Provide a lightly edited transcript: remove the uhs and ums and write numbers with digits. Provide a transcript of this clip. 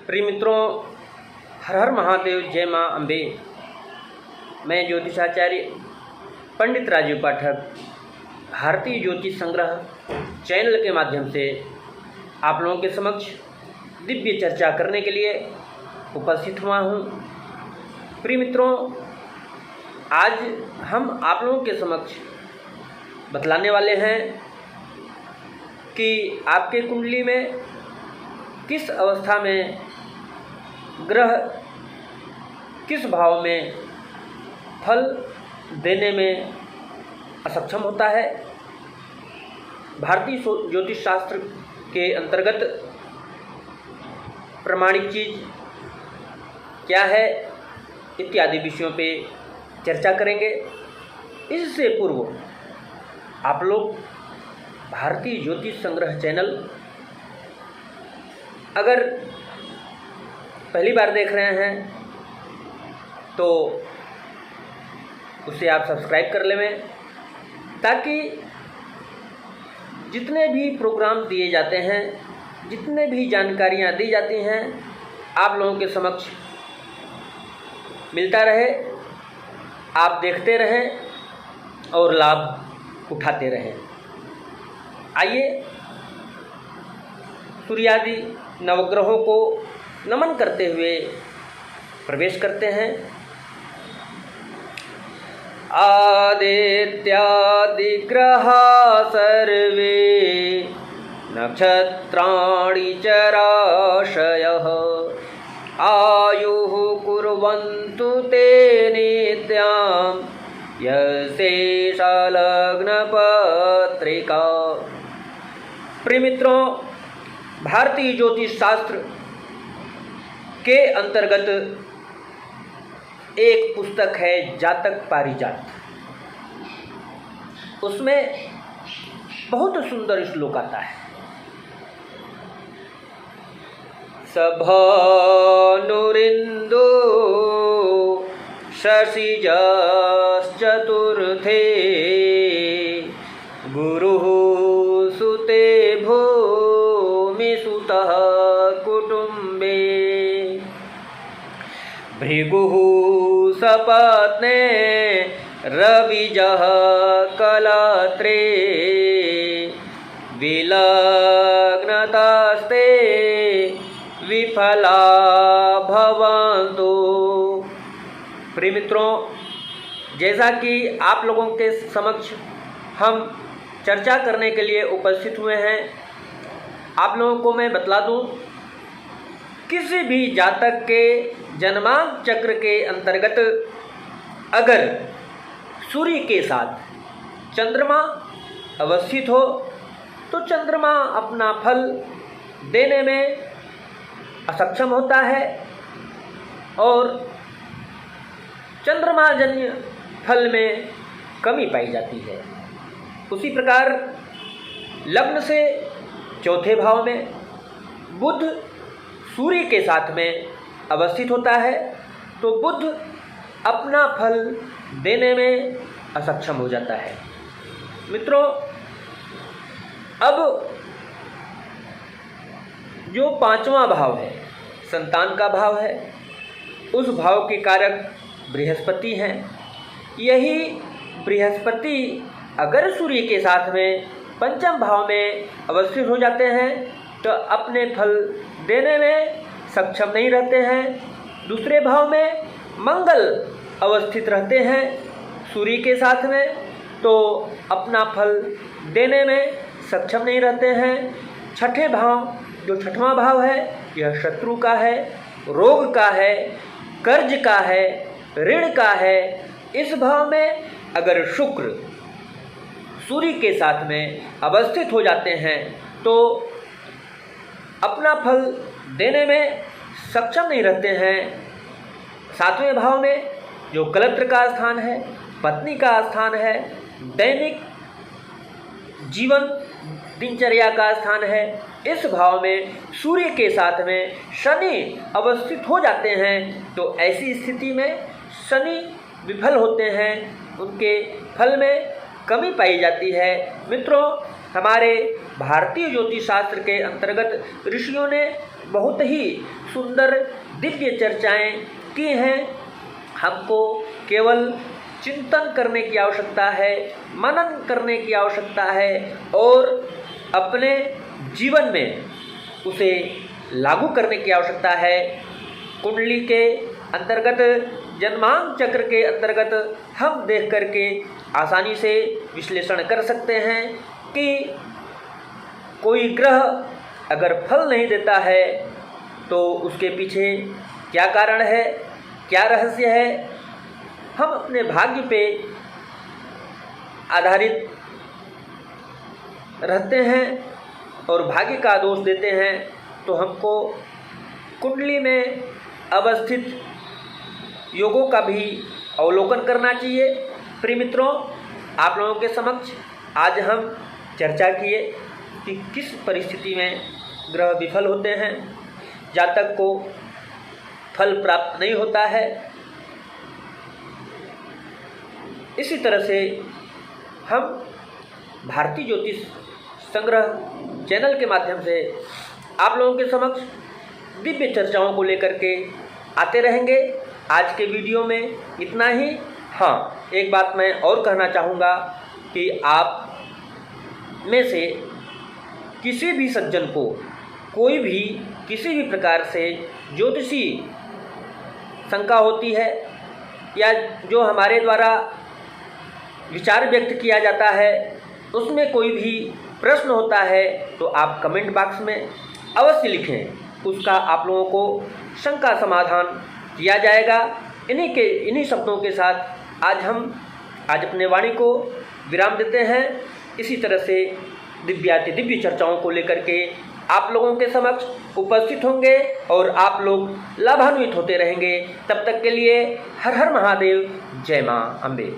प्रिय मित्रों, हर हर महादेव, जय माँ अम्बे। मैं ज्योतिषाचार्य पंडित राजीव पाठक भारतीय ज्योतिष संग्रह चैनल के माध्यम से आप लोगों के समक्ष दिव्य चर्चा करने के लिए उपस्थित हुआ हूँ। प्रिय मित्रों, आज हम आप लोगों के समक्ष बतलाने वाले हैं कि आपके कुंडली में किस अवस्था में ग्रह किस भाव में फल देने में असक्षम होता है। भारतीय ज्योतिष शास्त्र के अंतर्गत प्रमाणिक चीज़ क्या है इत्यादि विषयों पे चर्चा करेंगे। इससे पूर्व आप लोग भारतीय ज्योतिष संग्रह चैनल अगर पहली बार देख रहे हैं तो उसे आप सब्सक्राइब कर लें, ताकि जितने भी प्रोग्राम दिए जाते हैं, जितने भी जानकारियाँ दी जाती हैं, आप लोगों के समक्ष मिलता रहे, आप देखते रहें और लाभ उठाते रहें। आइए सूर्यादि नवग्रहों को नमन करते हुए प्रवेश करते हैं। आदित्यादि ग्रहा सर्वे नक्षत्राणि चराशयः आयुः कुर्वन्तु ते नित्यां यशेषा लग्नपत्रिका। प्रिय मित्रों, भारतीय ज्योतिष शास्त्र के अंतर्गत एक पुस्तक है जातक पारिजात। उसमें बहुत सुंदर श्लोक आता है। सभानुरिंदो शशिजश्चतुर्थे गुरुः सुते भूमिसुतः कुटुम्बे भृगुः सपत्ने रविजः कलत्रे विलग्नतास्ते विफला भवन्तु। प्रिय मित्रों, जैसा कि आप लोगों के समक्ष हम चर्चा करने के लिए उपस्थित हुए हैं, आप लोगों को मैं बतला दूं, किसी भी जातक के जन्मांक चक्र के अंतर्गत अगर सूर्य के साथ चंद्रमा अवस्थित हो तो चंद्रमा अपना फल देने में असक्षम होता है और चंद्रमाजन्य फल में कमी पाई जाती है। उसी प्रकार लग्न से चौथे भाव में बुध सूर्य के साथ में अवस्थित होता है तो बुध अपना फल देने में असक्षम हो जाता है। मित्रों, अब जो पांचवा भाव है, संतान का भाव है, उस भाव के कारक बृहस्पति हैं। यही बृहस्पति अगर सूर्य के साथ में पंचम भाव में अवस्थित हो जाते हैं तो अपने फल देने में सक्षम नहीं रहते हैं। दूसरे भाव में मंगल अवस्थित रहते हैं सूर्य के साथ में तो अपना फल देने में सक्षम नहीं रहते हैं। छठे भाव, जो छठवां भाव है, यह शत्रु का है, रोग का है, कर्ज का है, ऋण का है। इस भाव में अगर शुक्र सूर्य के साथ में अवस्थित हो जाते हैं तो अपना फल देने में सक्षम नहीं रहते हैं। सातवें भाव में जो कलत्र का स्थान है, पत्नी का स्थान है, दैनिक जीवन दिनचर्या का स्थान है, इस भाव में सूर्य के साथ में शनि अवस्थित हो जाते हैं तो ऐसी स्थिति में शनि विफल होते हैं, उनके फल में कमी पाई जाती है। मित्रों, हमारे भारतीय ज्योतिष शास्त्र के अंतर्गत ऋषियों ने बहुत ही सुंदर दिव्य चर्चाएं की हैं। हमको केवल चिंतन करने की आवश्यकता है, मनन करने की आवश्यकता है और अपने जीवन में उसे लागू करने की आवश्यकता है। कुंडली के अंतर्गत, जन्मांक चक्र के अंतर्गत हम देख करके आसानी से विश्लेषण कर सकते हैं कि कोई ग्रह अगर फल नहीं देता है तो उसके पीछे क्या कारण है, क्या रहस्य है। हम अपने भाग्य पे आधारित रहते हैं और भाग्य का दोष देते हैं, तो हमको कुंडली में अवस्थित योगों का भी अवलोकन करना चाहिए। प्रिय मित्रों, आप लोगों के समक्ष आज हम चर्चा किए कि किस परिस्थिति में ग्रह विफल होते हैं, जातक को फल प्राप्त नहीं होता है। इसी तरह से हम भारतीय ज्योतिष संग्रह चैनल के माध्यम से आप लोगों के समक्ष दिव्य चर्चाओं को लेकर के आते रहेंगे। आज के वीडियो में इतना ही। हाँ, एक बात मैं और कहना चाहूँगा कि आप में से किसी भी सज्जन को कोई भी किसी भी प्रकार से ज्योतिषी शंका होती है या जो हमारे द्वारा विचार व्यक्त किया जाता है उसमें कोई भी प्रश्न होता है, तो आप कमेंट बॉक्स में अवश्य लिखें। उसका आप लोगों को शंका समाधान किया जाएगा। इन्हीं शब्दों के साथ आज अपने वाणी को विराम देते हैं। इसी तरह से दिव्य चर्चाओं को लेकर के आप लोगों के समक्ष उपस्थित होंगे और आप लोग लाभान्वित होते रहेंगे। तब तक के लिए हर हर महादेव, जय मां अम्बे।